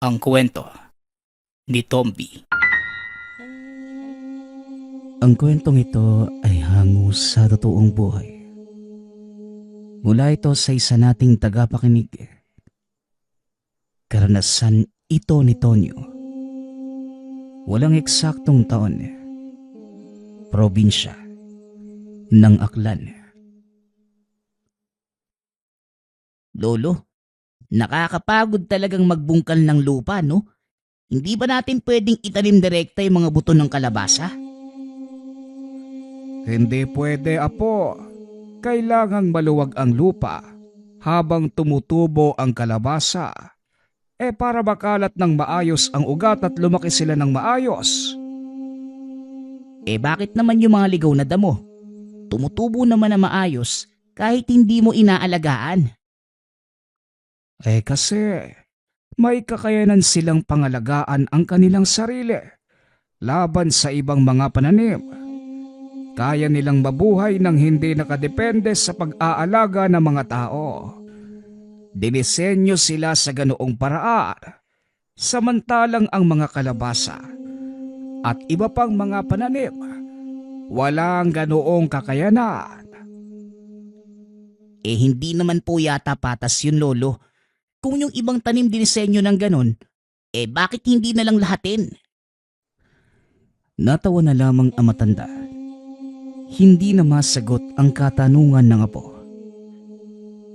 Ang kwento ni Tomby. Ang kwentong ito ay hango sa totoong buhay. Mula ito sa isa nating tagapakinig. Karanasan ito ni Tonyo. Walang eksaktong taon. Probinsya ng Aklan. Lolo, nakakapagod talagang magbungkal ng lupa, no? Hindi ba natin pwedeng itanim direkta yung mga buto ng kalabasa? Hindi pwede, apo. Kailangang maluwag ang lupa habang tumutubo ang kalabasa. Para makalat ng maayos ang ugat at lumaki sila ng maayos. Bakit naman yung mga ligaw na damo? Tumutubo naman na maayos kahit hindi mo inaalagaan. Kasi may kakayanan silang pangalagaan ang kanilang sarili laban sa ibang mga pananim. Kaya nilang mabuhay nang hindi nakadepende sa pag-aalaga ng mga tao. Dinisenyo sila sa ganoong paraan, samantalang ang mga kalabasa at iba pang mga pananim, walang ganoong kakayanan. Hindi naman po yata patas yun, Lolo. Kung yung ibang tanim dinisenyo ng ganon, bakit hindi na lang lahatin? Natawa na lamang ang matanda. Hindi na masagot ang katanungan ng apo.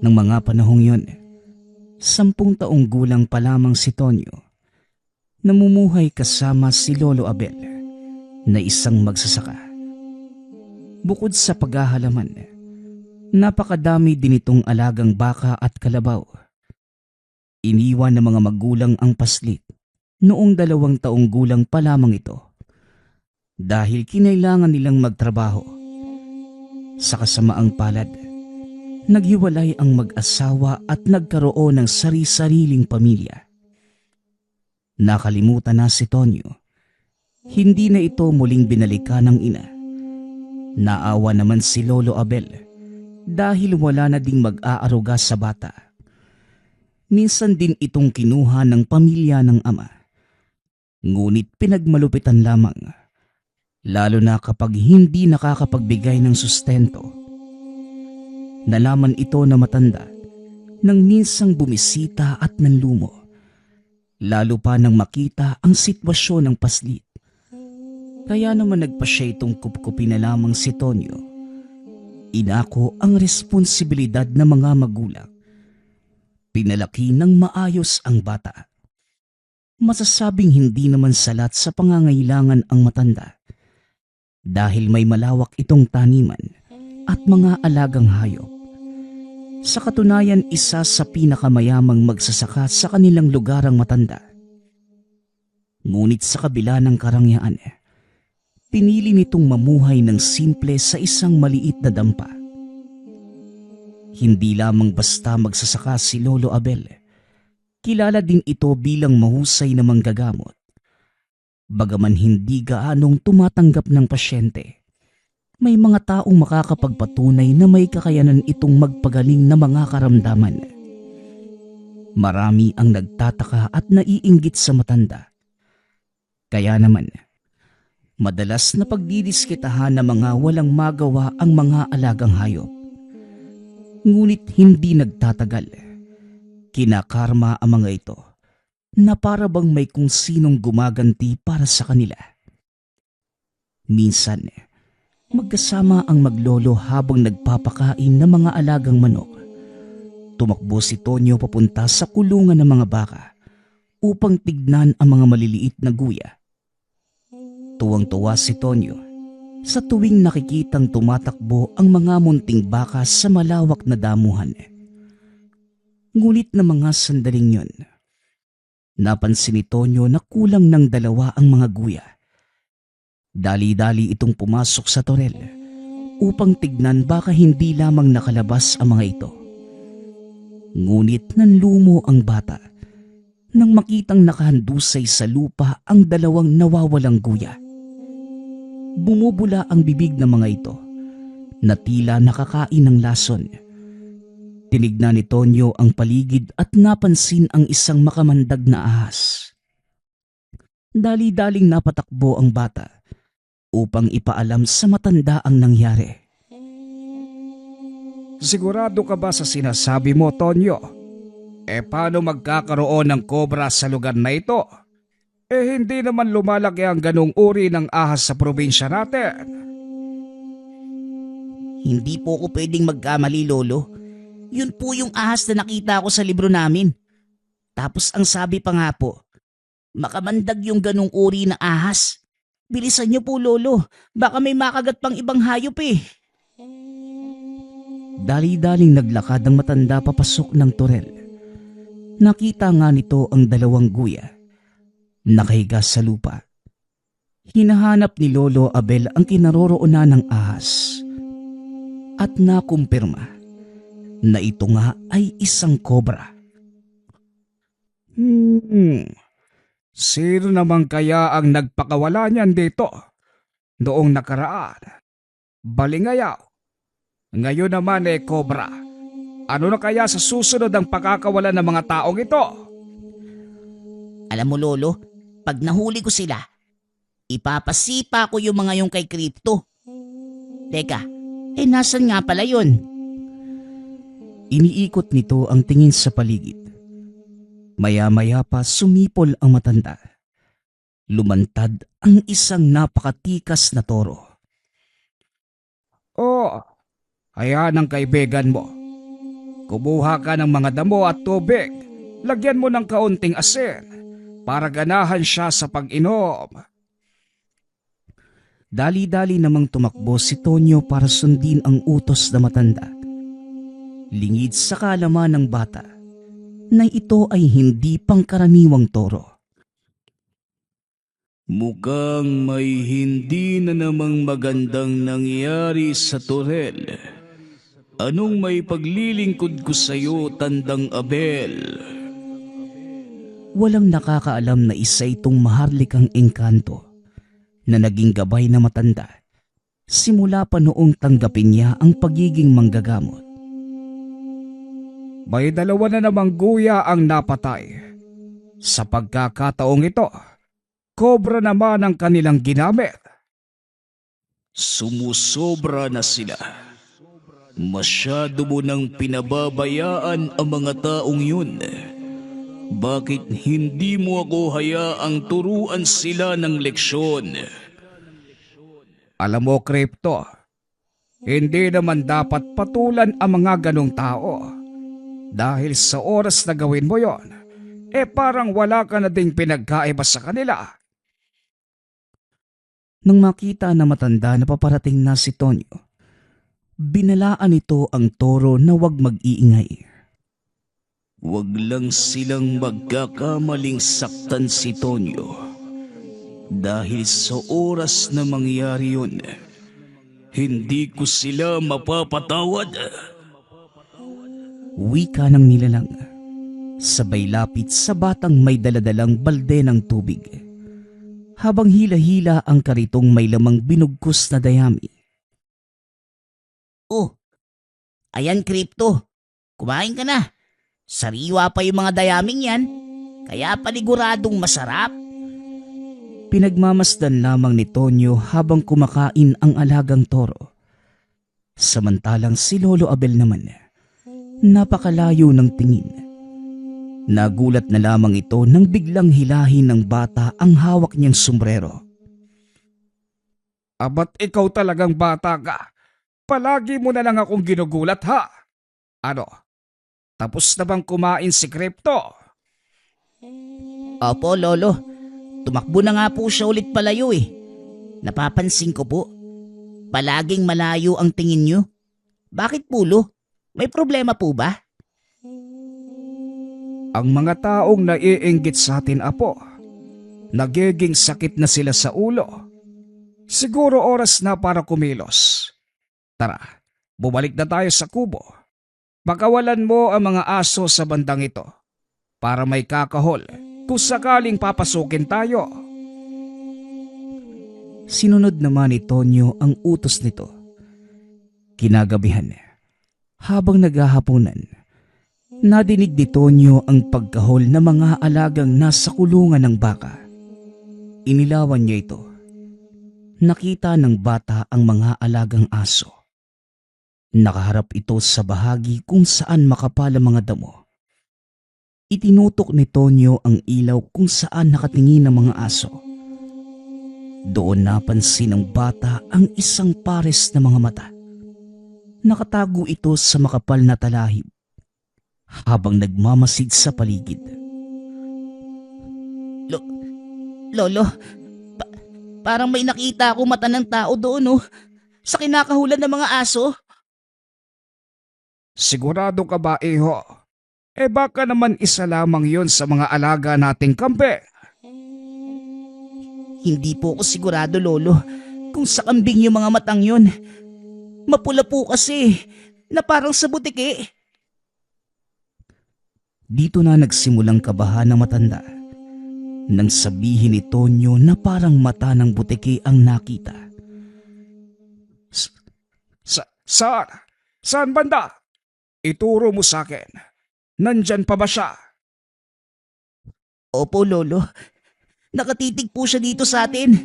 Nang mga panahong yon, 10 taong gulang pa lamang si Tonyo. Namumuhay kasama si Lolo Abel na isang magsasaka. Bukod sa paghahalaman, napakadami din itong alagang baka at kalabaw. Iniwan ng mga magulang ang paslit noong 2 taong gulang pa lamang ito dahil kinailangan nilang magtrabaho. Sa kasamaang palad, naghiwalay ang mag-asawa at nagkaroon ng sari-sariling pamilya. Nakalimutan na si Tonyo. Hindi na ito muling binalikan ng ina. Naawa naman si Lolo Abel dahil wala na ding mag-aaruga sa bata. Minsan din itong kinuha ng pamilya ng ama. Ngunit pinagmalupitan lamang, lalo na kapag hindi nakakapagbigay ng sustento. Nalaman ito na matanda nang minsang bumisita at nanlumo, lalo pa nang makita ang sitwasyon ng paslit. Kaya naman nagpa siya itong kupkupin na lamang si Tonyo. Inako ang responsibilidad ng mga magulang. Pinalaki ng maayos ang bata. Masasabing hindi naman salat sa pangangailangan ang matanda dahil may malawak itong taniman at mga alagang hayop. Sa katunayan, isa sa pinakamayamang magsasaka sa kanilang lugar ang matanda. Ngunit sa kabila ng karangyaan, pinili nitong mamuhay ng simple sa isang maliit na dampa. Hindi lamang basta magsasaka si Lolo Abel, kilala din ito bilang mahusay na manggagamot. Bagaman hindi gaanong tumatanggap ng pasyente, may mga taong makakapagpatunay na may kakayanan itong magpagaling na mga karamdaman. Marami ang nagtataka at naiinggit sa matanda. Kaya naman, madalas na pagdidiskitahan ng mga walang magawa ang mga alagang hayop. Ngunit hindi nagtatagal. Kinakarma ang mga ito na para bang may kung sinong gumaganti para sa kanila. Minsan, magkasama ang maglolo habang nagpapakain ng mga alagang manok. Tumakbo si Tonyo papunta sa kulungan ng mga baka upang tignan ang mga maliliit na guya. Tuwang-tuwa si Tonyo sa tuwing nakikitang tumatakbo ang mga munting baka sa malawak na damuhan. Ngunit na mga sandaling yon, napansin ni Tonyo na kulang ng 2 ang mga guya. Dali-dali itong pumasok sa torel upang tignan baka hindi lamang nakalabas ang mga ito. Ngunit nanlumo ang bata nang makitang nakahandusay sa lupa ang 2 nawawalang guya. Bumubula ang bibig ng mga ito na tila nakakain ng lason. Tinignan ni Tonyo ang paligid at napansin ang isang makamandag na ahas. Dali-daling napatakbo ang bata upang ipaalam sa matanda ang nangyari. Sigurado ka ba sa sinasabi mo, Tonyo? Paano magkakaroon ng kobra sa lugar na ito? Hindi naman lumalaki ang ganong uri ng ahas sa probinsya natin. Hindi po ako pwedeng magkamali, Lolo. Yun po yung ahas na nakita ko sa libro namin. Tapos ang sabi pa nga po, makamandag yung ganong uri na ahas. Bilisan niyo po, Lolo. Baka may makagat pang ibang hayop eh. Dali-daling naglakad ang matanda papasok ng turel. Nakita nga nito ang dalawang guya. Nakahiga sa lupa. Hinahanap ni Lolo Abel ang kinaroroonan ng ahas. At nakumpirma na ito nga ay isang kobra. Sino naman kaya ang nagpakawala niyan dito? Noong nakaraan, balingayaw. Ngayon naman kobra. Ano na kaya sa susunod ang pakakawala ng mga taong ito? Alam mo, Lolo, pag nahuli ko sila, ipapasipa ko yung mga yung kay Crypto. Teka, nasan nga pala yun? Iniikot nito ang tingin sa paligid. Maya-maya pa sumipol ang matanda. Lumantad ang isang napakatikas na toro. Ayan ang kaibigan mo. Kumuha ka ng mga damo at tubig. Lagyan mo ng kaunting asin para ganahan siya sa pag-inom. Dali-dali namang tumakbo si Tonyo para sundin ang utos na matanda. Lingid sa kaalaman ng bata na ito ay hindi pangkaraniwang toro. Mukhang may hindi na namang magandang nangyari sa Torel. Anong may paglilingkod ko sa'yo, Tandang Abel? Walang nakakaalam na isa itong maharlikang engkanto na naging gabay na matanda simula pa noong tanggapin niya ang pagiging manggagamot. May dalawa na namang guya ang napatay. Sa pagkakataong ito, kobra naman ang kanilang ginamit. Sumusobra na sila. Masyado mo nang pinababayaan ang mga taong yun. Bakit hindi mo ako hayaang turuan sila ng leksyon? Alam mo, Crypto, hindi naman dapat patulan ang mga ganong tao. Dahil sa oras na gawin mo yon, parang wala ka na ding pinagkaiba sa kanila. Nang makita na matanda na paparating na si Tonyo, binalaan ito ang toro na huwag mag-iingay. Huwag lang silang magkakamaling saktan si Tonyo. Dahil sa oras na mangyari yun, hindi ko sila mapapatawad. Wika ng nilalang, sabay lapit sa batang may daladalang balde ng tubig. Habang hila-hila ang karitong may lamang binugkos na dayami. Oh, ayan Crypto, kumain ka na. Sariwa pa yung mga dayaming yan, kaya paniguradong masarap. Pinagmamasdan lamang ni Tonyo habang kumakain ang alagang toro. Samantalang si Lolo Abel naman, napakalayo ng tingin. Nagulat na lamang ito nang biglang hilahin ng bata ang hawak niyang sombrero. Abat ikaw talagang bata ka. Palagi mo na lang akong ginugulat ha. Ano? Tapos na bang kumain si Crypto? Opo, Lolo. Tumakbo na nga po siya ulit palayo eh. Napapansin ko po. Palaging malayo ang tingin niyo. Bakit po, Lo? May problema po ba? Ang mga taong naiinggit sa atin, Apo, nagiging sakit na sila sa ulo. Siguro oras na para kumilos. Tara, bumalik na tayo sa kubo. Pakawalan mo ang mga aso sa bandang ito para may kakahol kung sakaling papasukin tayo. Sinunod naman ni Tonyo ang utos nito. Kinagabihan, habang naghahaponan, nadinig ni Tonyo ang pagkahol ng mga alagang nasa kulungan ng baka. Inilawan niya ito. Nakita ng bata ang mga alagang aso. Nakaharap ito sa bahagi kung saan makapal ang mga damo. Itinutok ni Tonyo ang ilaw kung saan nakatingin ang mga aso. Doon napansin ng bata ang isang pares na mga mata. Nakatago ito sa makapal na talahib habang nagmamasid sa paligid. Lolo, parang may nakita ako mata ng tao doon sa kinakahulan ng mga aso. Sigurado ka ba, iho? Baka naman isa lamang yon sa mga alaga nating kampe. Hindi po ako sigurado, Lolo, kung sa kambing yung mga matang yun. Mapula po kasi, na parang sa butiki. Dito na nagsimulang kabahan ng matanda nang sabihin ni Tonyo na parang mata ng butiki ang nakita. Saan? Saan banda? Ituro mo sa akin. Nandyan pa ba siya? Opo, Lolo. Nakatitig po siya dito sa atin.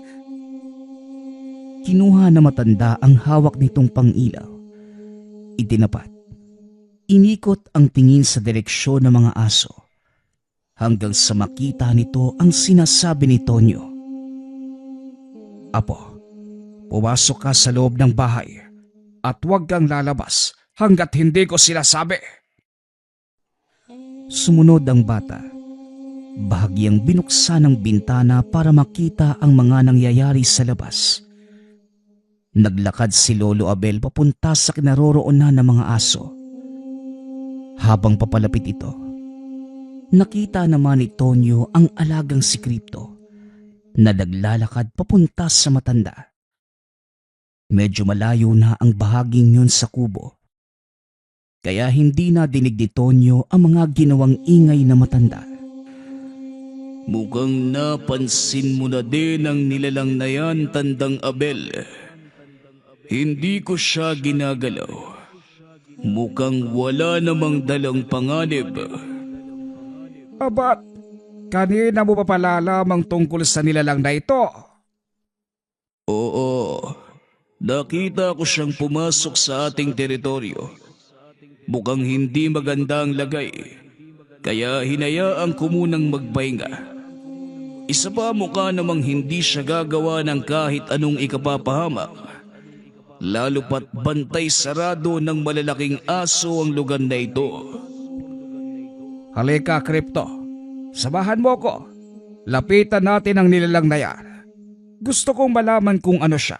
Kinuha na matanda ang hawak nitong pangilaw. Itinapat. Inikot ang tingin sa direksyon ng mga aso hanggang sa makita nito ang sinasabi ni Tonyo. Apo, pumasok ka sa loob ng bahay at huwag kang lalabas hanggat hindi ko sinasabi. Sumunod ang bata. Bahagyang binuksan ang bintana para makita ang mga nangyayari sa labas. Naglakad si Lolo Abel papunta sa kinaroroonan ng mga aso. Habang papalapit ito, nakita naman ni Tonyo ang alagang si Kripto na naglalakad papunta sa matanda. Medyo malayo na ang bahaging yun sa kubo, kaya hindi na dinig ni Tonyo ang mga ginawang ingay na matanda. Mukhang napansin mo na din ang nilalang na yan, Tandang Abel. Hindi ko siya ginagalaw. Mukhang wala namang dalang panganib. Abat, kanina mo pa pala lamang tungkol sa nilalang na ito. Oo, nakita ko siyang pumasok sa ating teritoryo. Mukhang hindi maganda ang lagay, kaya hinayaan ko munang magpahinga. Isa pa, mukha namang hindi siya gagawa ng kahit anong ikapapahamak. Lalo pat bantay sarado ng malalaking aso ang lugar na ito. Halika, Kripto. Samahan mo ko. Lapitan natin ang nilalang na yan. Gusto kong malaman kung ano siya.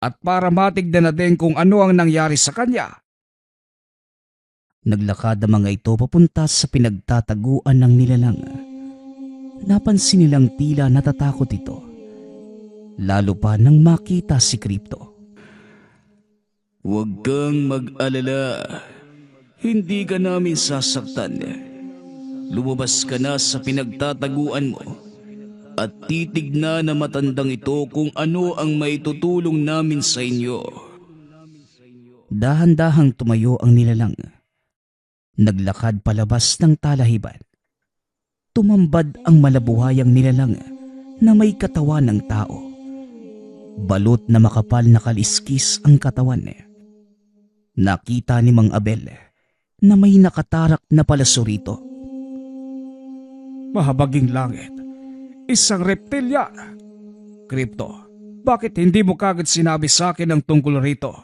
At para matignan na din kung ano ang nangyari sa kanya. Naglakad ang mga ito papunta sa pinagtataguan ng nilalang. Napansin nilang tila natatakot ito. Lalo pa nang makita si Kripto. Huwag kang mag-alala. Hindi ka namin sasaktan. Lumabas ka na sa pinagtataguan mo at titignan na matandang ito kung ano ang maitutulong namin sa inyo. Dahan-dahang tumayo ang nilalang. Naglakad palabas ng talahiban. Tumambad ang malabuhayang nilalang na may katawan ng tao. Balot na makapal na kaliskis ang katawan niya. Nakita ni Mang Abel na may nakatarak na palaso rito. Mahabaging langit. Isang reptil yan. Kripto, bakit hindi mo kagad sinabi sa akin ang tungkol rito?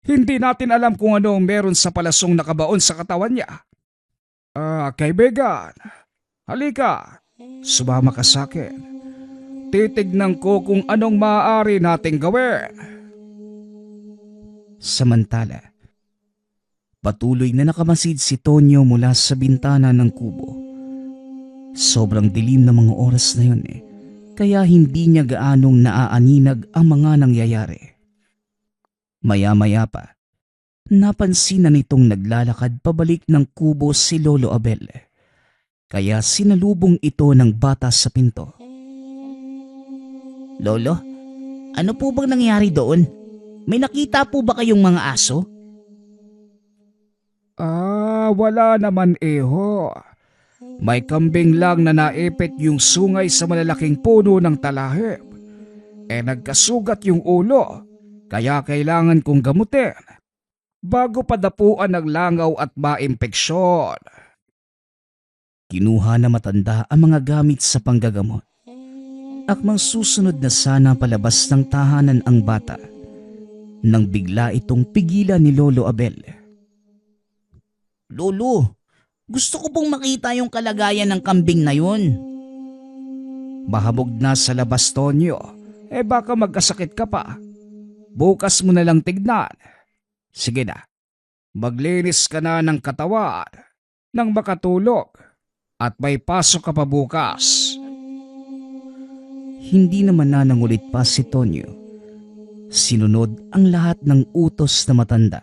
Hindi natin alam kung ano ang meron sa palasong nakabaon sa katawan niya. Kaibigan, halika, sumama ka sa akin. Titignan ko kung anong maaari nating gawin. Samantala, patuloy na nakamasid si Tonyo mula sa bintana ng kubo. Sobrang dilim ng mga oras na yun kaya hindi niya gaanong naaaninag ang mga nangyayari. Maya-maya pa, napansin na nitong naglalakad pabalik ng kubo si Lolo Abel. Kaya sinalubong ito ng bata sa pinto. Lolo, ano po bang nangyari doon? May nakita po ba kayong mga aso? Wala naman, iho. May kambing lang na naipit yung sungay sa malalaking puno ng talahib. Nagkasugat yung ulo, kaya kailangan kong gamutin bago padapuan ng langaw at maimpeksyon. Kinuha na matanda ang mga gamit sa panggagamot. Akmang susunod na sana palabas ng tahanan ang bata nang bigla itong pigilan ni Lolo Abel. Lolo, gusto ko pong makita yung kalagayan ng kambing na yun. Mahabog na sa labas, Tonyo. Baka magkasakit ka pa. Bukas mo na lang tignan. Sige na, maglinis ka na ng katawan nang makatulog at may pasok ka pa bukas. Hindi naman nanangulit pa si Tonyo. Sinunod ang lahat ng utos na matanda.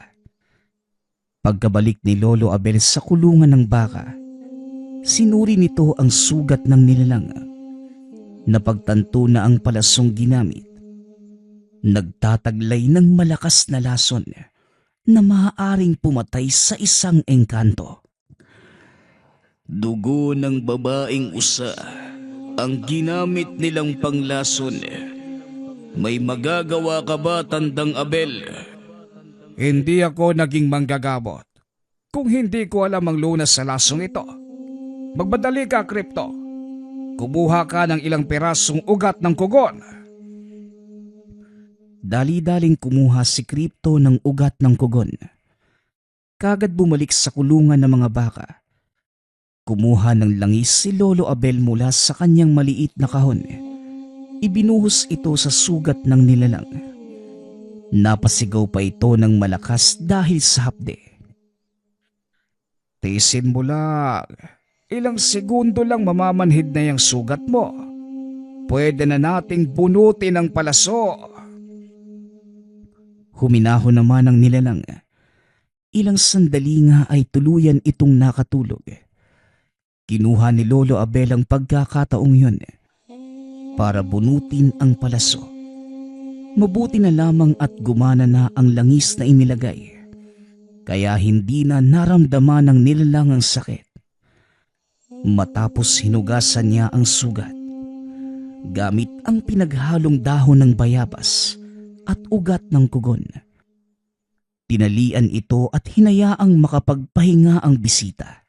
Pagkabalik ni Lolo Abel sa kulungan ng baka, sinuri nito ang sugat ng nilalang. Napagtanto na ang palasong ginamit. Nagtataglay ng malakas na lason na maaaring pumatay sa isang engkanto. Dugo ng babaeng usa ang ginamit nilang panglason. May magagawa ka ba, Tandang Abel? Hindi ako naging manggagamot kung hindi ko alam ang lunas sa lasong ito. Magbadali ka, Krypto. Kumuha ka ng ilang pirasong ugat ng kugon. Dali-daling kumuha si Krypto ng ugat ng kugon. Kagad bumalik sa kulungan ng mga baka. Kumuha ng langis si Lolo Abel mula sa kanyang maliit na kahon. Ibinuhos ito sa sugat ng nilalang. Napasigaw pa ito ng malakas dahil sa hapde. Tiisin mo lang. Ilang segundo lang mamamanhid na yung sugat mo. Pwede na nating bunutin ang palaso. Huminaho naman ang nilalang. Ilang sandali nga ay tuluyan itong nakatulog. Kinuha ni Lolo Abel ang pagkakataong yun para bunutin ang palaso. Mabuti na lamang at gumana na ang langis na inilagay, kaya hindi na naramdaman ng nilalang ang sakit. Matapos hinugasan niya ang sugat, gamit ang pinaghalong dahon ng bayabas at ugat ng kugon. Tinalian ito at hinayaang makapagpahinga ang bisita.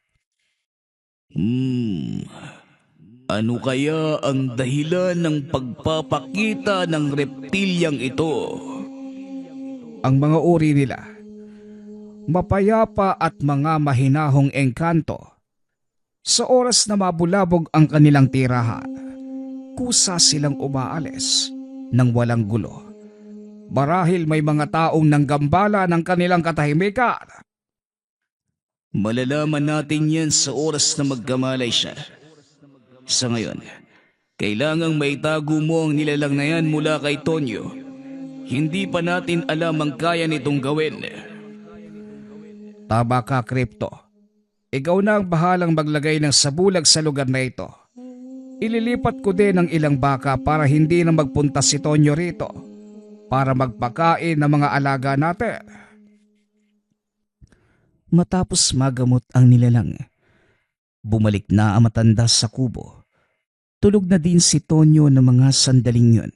Ano kaya ang dahilan ng pagpapakita ng reptilyang ito? Ang mga uri nila, mapayapa at mga mahinahong engkanto. Sa oras na mabulabog ang kanilang tirahan, kusa silang umaalis nang walang gulo. Marahil may mga taong nanggambala ng kanilang katahimikan. Malalaman natin yan sa oras na magkamalay siya. Sa ngayon, kailangang maitago mo ang nilalang na yan mula kay Tonyo. Hindi pa natin alam ang kaya nitong gawin. Tama ka, Krypto. Ikaw na ang bahalang maglagay ng sabulag sa lugar na ito. Ililipat ko din ang ilang baka para hindi na magpunta si Tonyo rito para magpakain ng mga alaga natin. Matapos magamot ang nilalang, bumalik na ang matanda sa kubo. Tulog na din si Tonyo ng mga sandaling yun.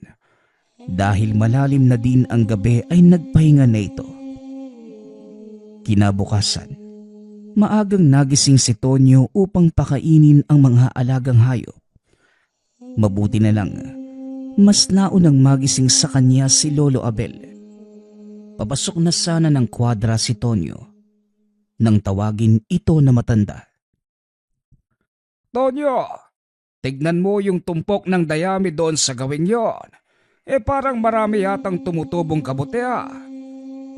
Dahil malalim na din ang gabi ay nagpahinga na ito. Kinabukasan, maagang nagising si Tonyo upang pakainin ang mga alagang hayop. Mabuti na lang, mas naunang magising sa kanya si Lolo Abel. Papasok na sana ng kwadra si Tonyo nang tawagin ito na matanda. Tonyo, tignan mo yung tumpok ng dayami doon sa gawing yon. Parang marami yatang tumutubong kabuti ah.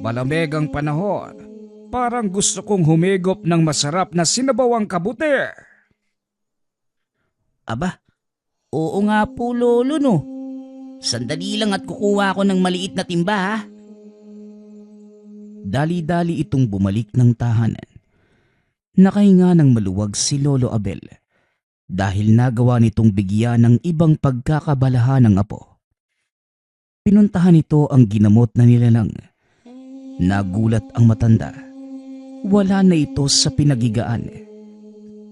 Malamig ang panahon. Parang gusto kong humigop ng masarap na sinabawang kabuti. Aba, oo nga po lolo no. Sandali lang at kukuha ko ng maliit na timba ha. Dali-dali itong bumalik ng tahanan. Nakahinga ng maluwag si Lolo Abel dahil nagawa nitong bigyan ng ibang pagkakabalahan ng apo. Pinuntahan ito ang ginamot na nilalang. Nagulat ang matanda. Wala na ito sa pinagigaan.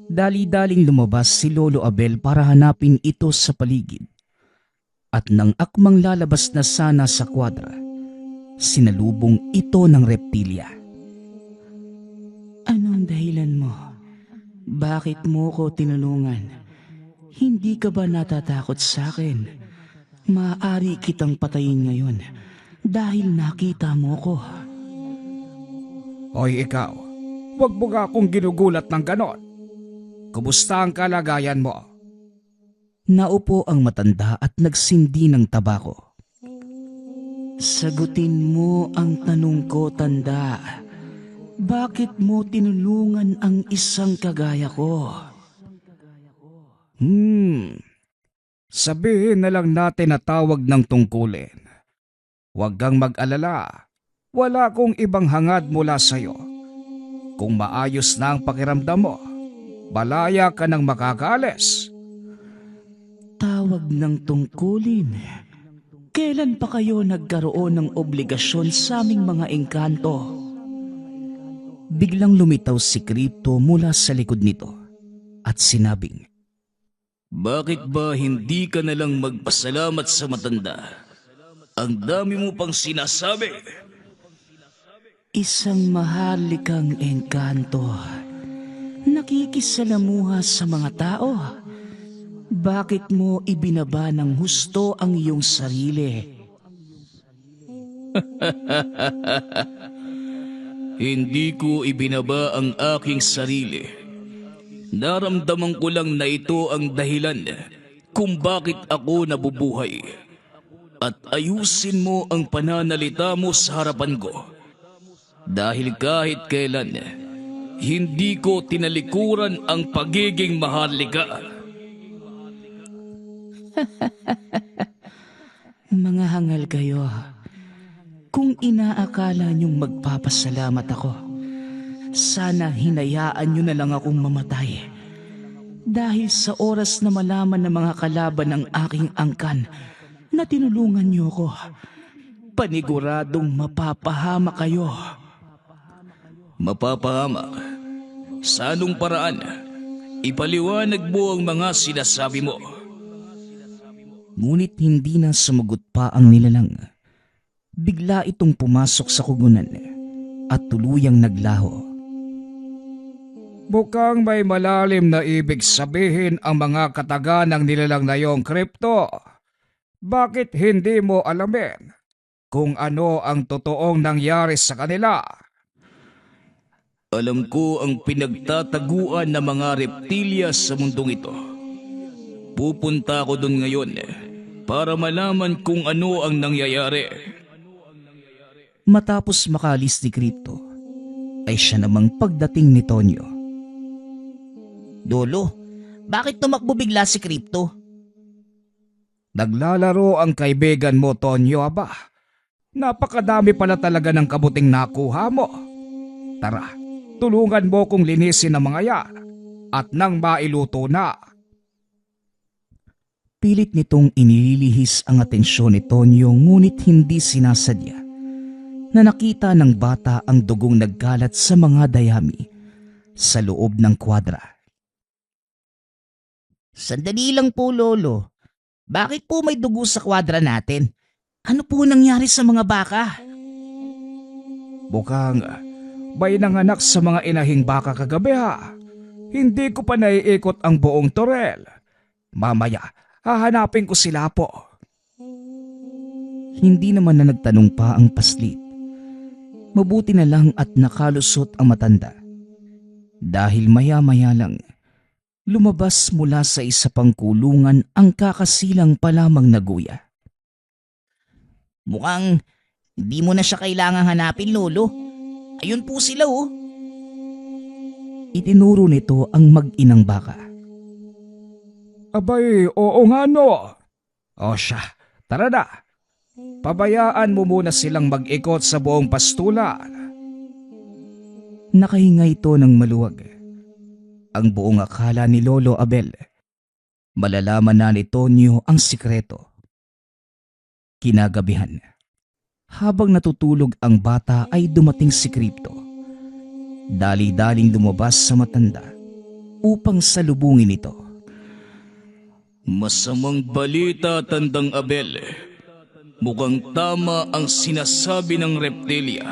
Dali-daling lumabas si Lolo Abel para hanapin ito sa paligid. At nang akmang lalabas na sana sa kwadra, sinalubong ito ng reptilya. Anong dahilan mo? Bakit mo ko tinulungan? Hindi ka ba natatakot sa akin? Maaari kitang patayin ngayon dahil nakita mo ko. Hoy ikaw, huwag mo nga akong ginugulat ng ganon. Kumusta ang kalagayan mo? Naupo ang matanda at nagsindi ng tabako. Sagutin mo ang tanong ko, tanda. Bakit mo tinulungan ang isang kagaya ko? Sabihin na lang natin na tawag ng tungkulin. Huwag kang mag-alala. Wala kong ibang hangad mula sa'yo. Kung maayos na ang pakiramdam mo, balaya ka ng makakaalis. Tawag ng tungkulin. Kailan pa kayo nagkaroon ng obligasyon sa aming mga engkanto? Biglang lumitaw si Crypto mula sa likod nito at sinabing, Bakit ba hindi ka na lang magpasalamat sa matanda? Ang dami mo pang sinasabi. isang mahalikang engkanto. Nakikisalamuha sa mga tao. Bakit mo ibinaba ng husto ang iyong sarili? Hindi ko ibinaba ang aking sarili. Naramdaman ko lang na ito ang dahilan kung bakit ako nabubuhay. At ayusin mo ang pananalita mo sa harapan ko. Dahil kahit kailan, hindi ko tinalikuran ang pagiging maharlika. Mga hangal kayo. Kung inaakala niyong magpapasalamat ako, sana hinayaan niyo na lang akong mamatay. Dahil sa oras na malaman ng mga kalaban ng aking angkan na tinulungan niyo ako, paniguradong mapapahama kayo. Mapapahamak? Sa anong paraan? Ipaliwanag mo ang mga sinasabi mo. Ngunit hindi na sumagot pa ang nilalang. Bigla itong pumasok sa kugunan at tuluyang naglaho. Mukhang may malalim na ibig sabihin ang mga kataga ng nilalang na iyong Crypto. Bakit hindi mo alamin kung ano ang totoong nangyari sa kanila? Alam ko ang pinagtataguan ng mga reptilya sa mundong ito. Pupunta ako doon ngayon para malaman kung ano ang nangyayari. Matapos makalis ni Crypto, ay siya namang pagdating ni Tonyo. Lolo, bakit tumakbo bigla si Crypto? Naglalaro ang kaibigan mo, Tonyo, aba. Napakadami pala talaga ng kabuting nakuha mo. Tara, tulungan mo kong linisin ang mga yan at nang mailuto na. Pilit nitong inililihis ang atensyon ni Tonyo ngunit hindi sinasadya na nakita ng bata ang dugong nagkalat sa mga dayami sa loob ng kwadra. Sandali lang po, Lolo. Bakit po may dugo sa kwadra natin? Ano po nangyari sa mga baka? Mukhang may nanganak sa mga inahing baka kagabi ha. Hindi ko pa naiikot ang buong torel. Mamaya, hahanapin ko sila po. Hindi naman na nagtanong pa ang paslit. Mabuti na lang at nakalusot ang matanda. Dahil maya-maya lang, lumabas mula sa isa pang kulungan ang kakasilang pa lamang na guya. Mukhang hindi mo na siya kailangang hanapin, Lolo. Ayun po sila, oh. Itinuro nito ang mag-inang baka. Abay, oo nga no. O siya, tara na. Pabayaan mo muna silang mag-ikot sa buong pastulan. Nakahinga ito ng maluwag. Ang buong akala ni Lolo Abel, malalaman na ni Tonyo ang sikreto. Kinagabihan, habang natutulog ang bata ay dumating si Crypto. Dali-daling lumabas sa matanda upang salubungin ito. Masamang balita, Tandang Abel. Mukhang tama ang sinasabi ng reptilya.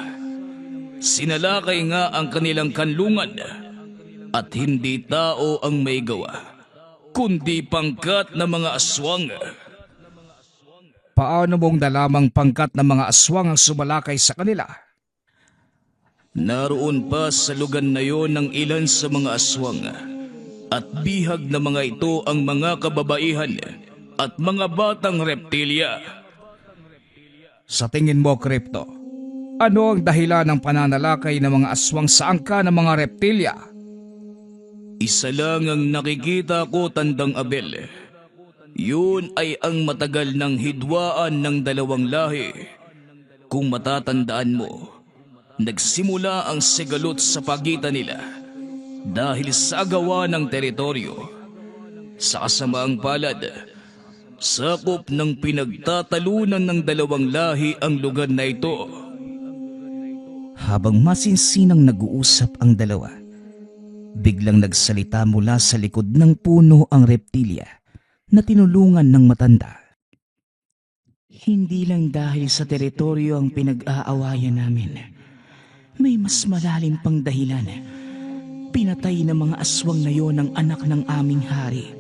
Sinalakay nga ang kanilang kanlungan at hindi tao ang may gawa, kundi pangkat ng mga aswang. Paano mong nalamang pangkat ng mga aswang ang sumalakay sa kanila? Naroon pa sa lugar na yon ng ilan sa mga aswang at bihag na mga ito ang mga kababaihan at mga batang reptilya. Sa tingin mo, Crypto, ano ang dahilan ng pananalakay ng mga aswang sa angka ng mga reptilya? Isa lang ang nakikita ko, Tandang Abel. Yun ay ang matagal ng hidwaan ng dalawang lahi. Kung matatandaan mo, nagsimula ang sigalot sa pagitan nila dahil sa agawan ng teritoryo. Sa kasamaang palad, sakop ng pinagtatalunan ng dalawang lahi ang lugar na ito. Habang masinsinang nag-uusap ang dalawa, biglang nagsalita mula sa likod ng puno ang reptilya na tinulungan ng matanda. Hindi lang dahil sa teritoryo ang pinag-aawayan namin. May mas malalim pang dahilan. Pinatay ng mga aswang na yon ang anak ng aming hari.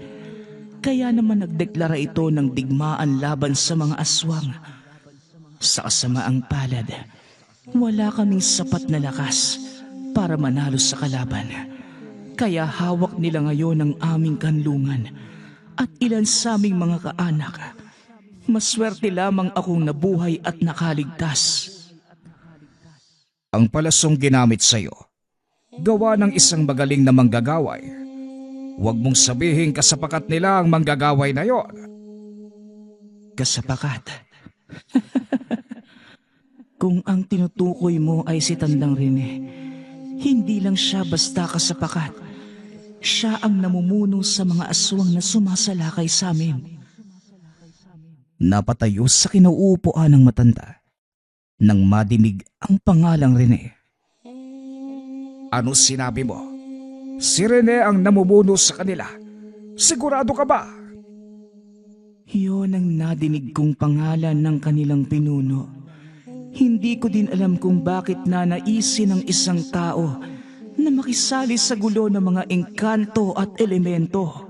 Kaya naman nagdeklara ito ng digmaan laban sa mga aswang. Sa kasamaang palad, wala kaming sapat na lakas para manalo sa kalaban. Kaya hawak nila ngayon ang aming kanlungan at ilan sa aming mga kaanak. Maswerte lamang akong nabuhay at nakaligtas. Ang palasong ginamit sa'yo, gawa ng isang magaling na manggagaway. Huwag mong sabihin kasapakat nila ang manggagaway na yon. Kasapakat? Kung ang tinutukoy mo ay si Tandang Rene, hindi lang siya basta kasapakat. Siya ang namumuno sa mga aswang na sumasalakay sa amin. Napatayo sa kinauupuan ng matanda nang madinig ang pangalang Rene. Ano sinabi mo? Si Rene ang namumuno sa kanila. Sigurado ka ba? Yun ang nadinig kong pangalan ng kanilang pinuno. Hindi ko din alam kung bakit nanaisin ng isang tao na makisali sa gulo ng mga engkanto at elemento.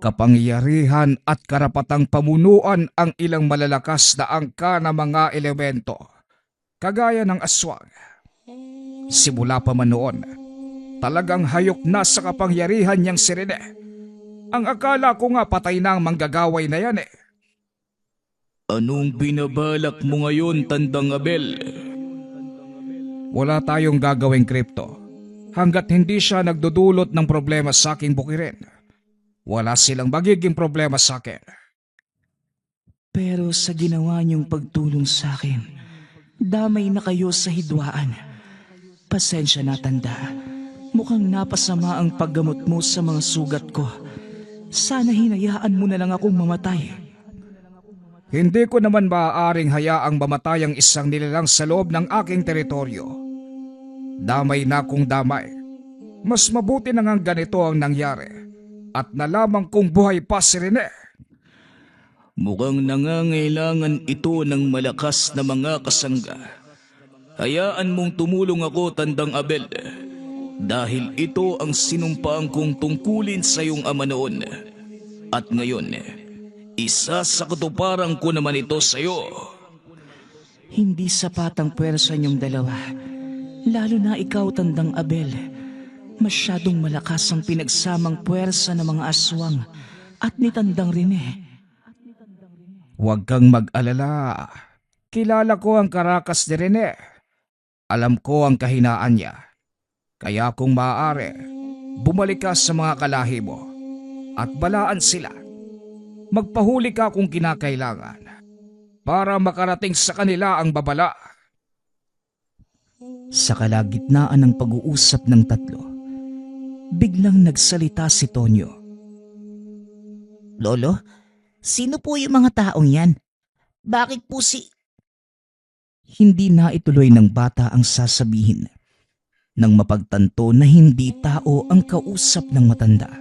Kapangyarihan at karapatang pamunuan ang ilang malalakas na angka ng mga elemento, kagaya ng aswang. Simula pa man noon, talagang hayok na sa kapangyarihan niyang si Rene. Ang akala ko nga patay na ang manggagaway na yan eh. Anong binabalak mo ngayon, Tandang Abel? Wala tayong gagawing Crypto hanggat hindi siya nagdudulot ng problema sa aking bukirin. Wala silang magiging problema sa akin. Pero sa ginawa niyong pagtulong sa akin, damay na kayo sa hidwaan. Pasensya na, Tanda. Mukhang napasama ang paggamot mo sa mga sugat ko. Sana hinayaan mo na lang akong mamatay. Hindi ko naman maaaring hayaang mamatay ang isang nilalang sa loob ng aking teritoryo. Damay na kung damay. Mas mabuti na nga ganito ang nangyari at nalaman kong buhay pa si Rene. Mukhang nangangailangan ito ng malakas na mga kasangga. Hayaan mong tumulong ako, Tandang Abel, dahil ito ang sinumpaan kong tungkulin sa iyong ama noon. At ngayon, isa sa katuparan ko naman ito sa iyo. Hindi sapat ang pwersa niyong dalawa. Lalo na ikaw, Tandang Abel. Masyadong malakas ang pinagsamang pwersa ng mga aswang at ni Tandang Rene. Huwag kang mag-alala. Kilala ko ang karakas ni Rene. Alam ko ang kahinaan niya. Kaya kung maaari, bumalik ka sa mga kalahi mo at balaan sila. Magpahuli ka kung kinakailangan para makarating sa kanila ang babala. Sa kalagitnaan ng pag-uusap ng tatlo, biglang nagsalita si Tonyo. Lolo, sino po yung mga taong yan? Bakit po Hindi na ituloy ng bata ang sasabihin. nang mapagtanto na hindi tao ang kausap ng matanda.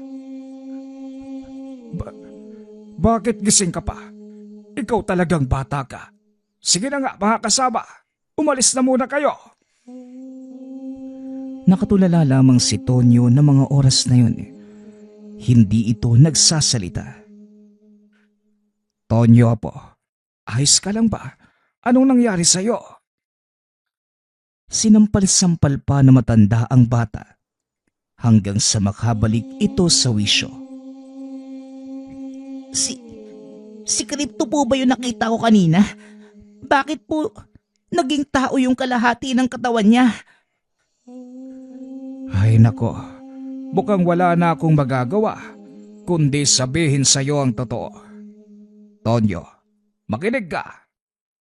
Bakit gising ka pa? Ikaw talagang bata ka. Sige na nga mga kasama, umalis na muna kayo. Nakatulala lamang si Tonyo ng mga oras na yun. Hindi ito nagsasalita. Tonyo po, ayos ka lang ba? Anong nangyari sa'yo? Sinampal-sampal pa na matanda ang bata hanggang sa makabalik ito sa wisyo. Si Crypto po ba yung nakita ko kanina? Bakit po naging tao yung kalahati ng katawan niya? Ay nako, mukhang wala na akong magagawa kundi sabihin sa'yo ang totoo. Tonyo, makinig ka.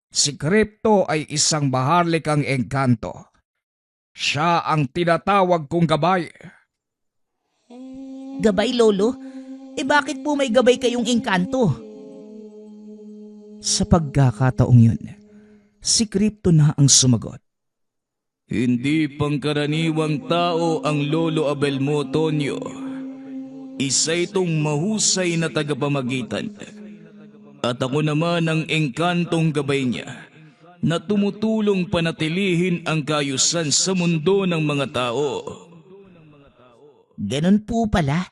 Si Crypto ay isang maharlikang engkanto. Siya ang tinatawag kong gabay. Gabay, Lolo? Bakit po may gabay kayong engkanto? Sa pagkakataong yun, si Crypto na ang sumagot. Hindi pangkaraniwang tao ang Lolo Abel mo, Tonyo. Isa itong mahusay na tagapamagitan. At ako naman ang engkantong gabay niya na tumutulong panatilihin ang kaayusan sa mundo ng mga tao. Ganun po pala.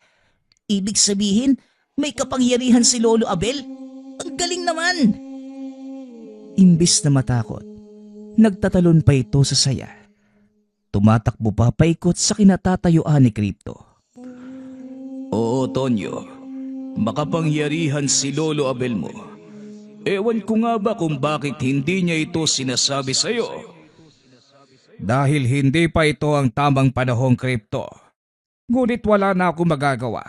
Ibig sabihin, may kapangyarihan si Lolo Abel? Ang galing naman! Imbis na matakot, nagtatalon pa ito sa saya. Tumatakbo pa paikot sa kinatatayuan ni Crypto. Oo, Tonyo. Makapangyarihan si Lolo Abel mo. Ewan ko nga ba kung bakit hindi niya ito sinasabi sa'yo. Dahil hindi pa ito ang tamang panahong, Crypto. Ngunit wala na akong magagawa.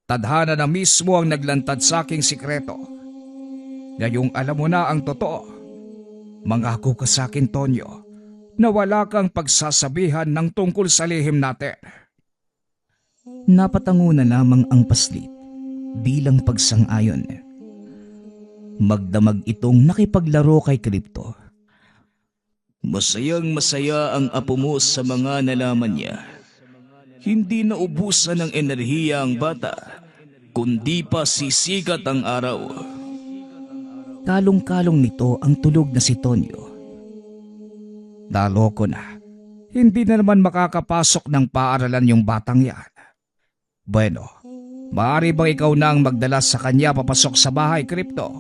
Tadhana na mismo ang naglantad sa aking sikreto. Ngayong alam mo na ang totoo. Mangako ka sa akin, Tonyo, na wala kang pagsasabihan ng tungkol sa lihim natin. Napatango na lamang ang paslit bilang pagsang-ayon. Magdamag itong nakipaglaro kay Crypto. Masayang masaya ang apo mo sa mga nalaman niya. Hindi naubusan ng enerhiya ang bata, kundi pa sisikat ang araw. Kalong-kalong nito ang tulog na si Tonyo. Naloko na. Hindi na naman makakapasok ng paaralan yung batang yan. Bueno, maaari bang ikaw na ang magdala sa kanya papasok sa bahay, Crypto?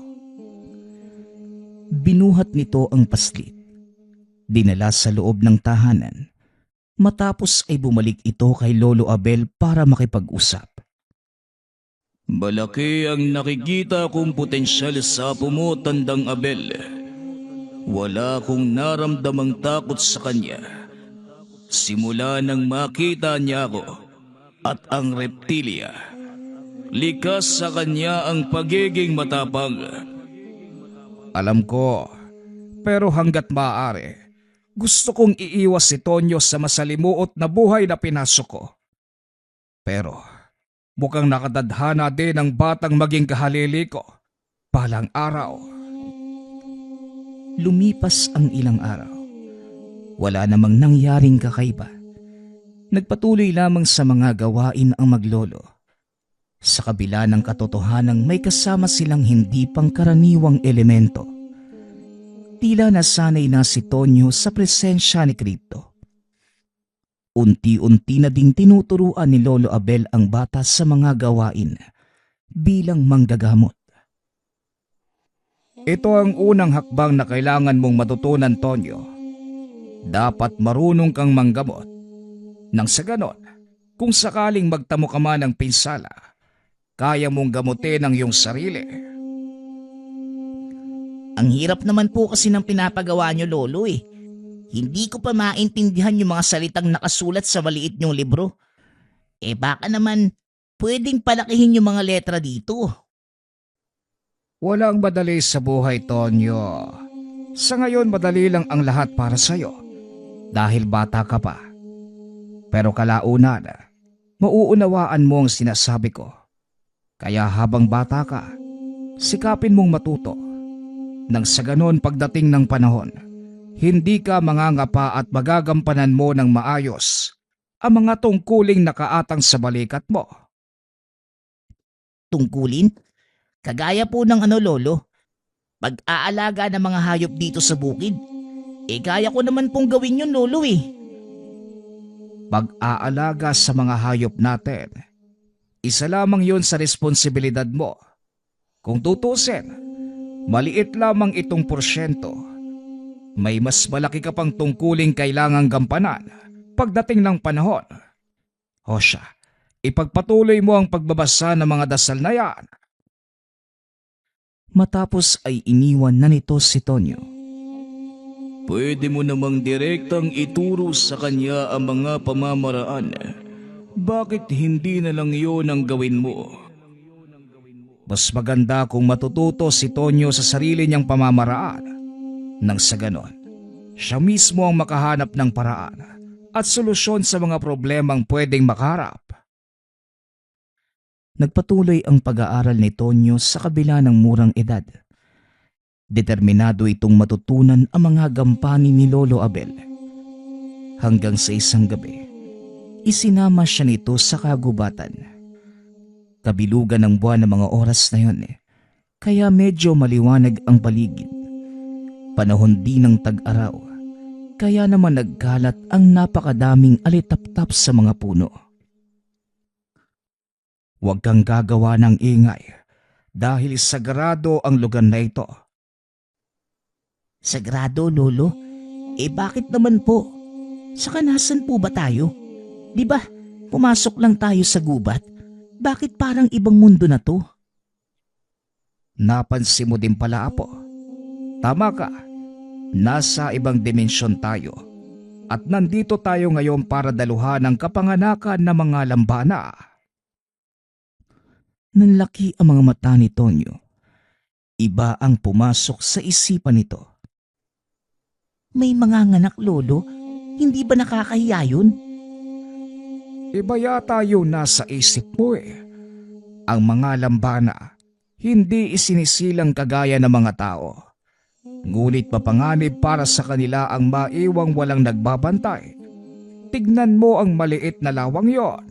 Binuhat nito ang paslit. Dinala sa loob ng tahanan. Matapos ay bumalik ito kay Lolo Abel para makipag-usap. Malaki ang nakikita kong potensyal sa apo mo, Tandang Abel. Wala akong naramdamang takot sa kanya. Simula nang makita niya ako at ang reptilya. Likas sa kanya ang pagiging matapang. Alam ko, pero hanggat maaari, gusto kong iiwas si Tonyo sa masalimuot na buhay na pinasok ko. Pero mukhang nakadadhana din ang batang maging kahalili ko. Palang araw. Lumipas ang ilang araw. Wala namang nangyaring kakaiba. Nagpatuloy lamang sa mga gawain ang maglolo. Sa kabila ng katotohanang may kasama silang hindi pangkaraniwang elemento. Tila nasanay na si Tonyo sa presensya ni Crypto. Unti-unti na ding tinuturuan ni Lolo Abel ang bata sa mga gawain bilang manggagamot. Ito ang unang hakbang na kailangan mong matutunan, Tonyo. Dapat marunong kang manggamot. Nang sa ganon, kung sakaling magtamo ka man ng pinsala, kaya mong gamutin ang iyong sarili. Ang hirap naman po kasi ng pinapagawa niyo, Lolo eh. Hindi ko pa maintindihan yung mga salitang nakasulat sa maliit niyong libro. Baka naman pwedeng palakihin yung mga letra dito. Walang madali sa buhay, Tonyo. Sa ngayon, madali lang ang lahat para sa'yo. Dahil bata ka pa. Pero kalaunan, mauunawaan mo ang sinasabi ko. Kaya habang bata ka, sikapin mong matuto. Nang sa ganon pagdating ng panahon, hindi ka mangangapa at magagampanan mo ng maayos ang mga tungkuling nakaatang sa balikat mo. Tungkulin? Kagaya po ng lolo, pag-aalaga ng mga hayop dito sa bukid. Kaya ko naman pong gawin yun, lolo Pag-aalaga sa mga hayop natin, isa lamang yun sa responsibilidad mo. Kung tutusin, maliit lamang itong porsyento. May mas malaki ka pang tungkuling kailangang gampanan pagdating ng panahon. O siya, ipagpatuloy mo ang pagbabasa ng mga dasal na yan. Matapos ay iniwan na nito si Tonyo. Pwede mo namang direktang ituro sa kanya ang mga pamamaraan. Bakit hindi na lang yon ang gawin mo? Mas maganda kung matututo si Tonyo sa sarili niyang pamamaraan. Nang sa ganon, siya mismo ang makahanap ng paraan at solusyon sa mga problemang pwedeng makaharap. Nagpatuloy ang pag-aaral ni Tonyo sa kabila ng murang edad. Determinado itong matutunan ang mga gampanin ni Lolo Abel. Hanggang sa isang gabi, isinama siya nito sa kagubatan. Kabilugan ng buwan ng mga oras na yun, kaya medyo maliwanag ang paligid. Panahon din ng tag-araw, kaya naman nagkalat ang napakadaming alitaptap sa mga puno. Huwag kang gagawa ng ingay dahil sagrado ang lugar na ito. Sagrado, lolo? Bakit naman po? Saka nasan po ba tayo? Di ba, pumasok lang tayo sa gubat? Bakit parang ibang mundo na to? Napansin mo din pala, Apo. Tama ka. Nasa ibang dimensyon tayo. At nandito tayo ngayon para daluhan ang kapanganakan ng mga lambana. Nanlaki ang mga mata ni Tonyo. Iba ang pumasok sa isipan nito. May mga nganak, lolo? Hindi ba nakakahiya yun? Iba yata yun nasa isip mo Ang mga lambana, hindi isinisilang kagaya ng mga tao. Ngunit mapanganib para sa kanila ang maiwang walang nagbabantay. Tignan mo ang maliit na lawang yon.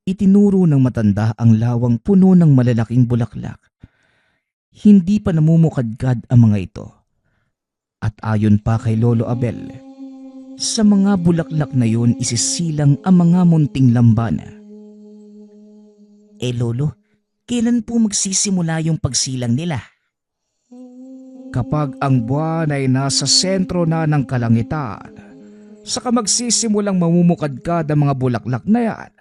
Itinuro ng matanda ang lawang puno ng malalaking bulaklak. Hindi pa namumukadkad ang mga ito. At ayon pa kay Lolo Abel, sa mga bulaklak na yun isisilang ang mga munting lambana. Lolo, kailan po magsisimula yung pagsilang nila? Kapag ang buwan ay nasa sentro na ng kalangitan, saka magsisimulang mamumukadkad ang mga bulaklak na yan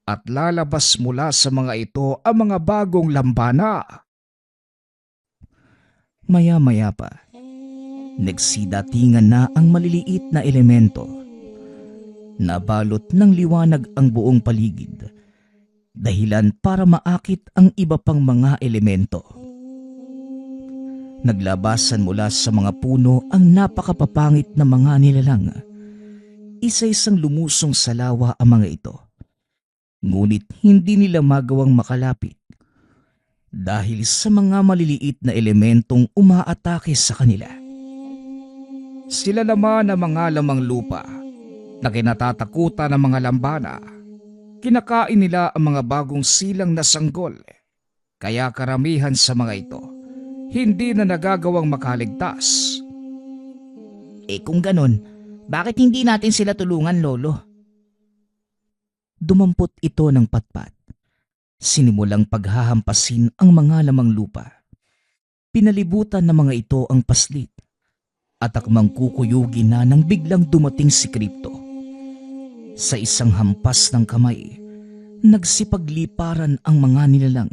at lalabas mula sa mga ito ang mga bagong lambana. Maya-maya pa, nagsidatingan na ang maliliit na elemento. Nabalot ng liwanag ang buong paligid, dahilan para maakit ang iba pang mga elemento. Naglabasan mula sa mga puno ang napakapapangit na mga nilalang. Isa-isang lumusong sa lawa ang mga ito. Ngunit hindi nila magawang makalapit dahil sa mga maliliit na elementong umaatake sa kanila. Sila naman ang mga lamang lupa na kinatatakutan ng mga lambana. Kinakain nila ang mga bagong silang na sanggol. Kaya karamihan sa mga ito, hindi na nagagawang makaligtas. Kung ganon, bakit hindi natin sila tulungan, lolo? Dumampot ito ng patpat. Sinimulang paghahampasin ang mga lamang lupa. Pinalibutan ng mga ito ang paslit. At akmang kukuyugin na nang biglang dumating si Kripto. Sa isang hampas ng kamay, nagsipagliparan ang mga nilalang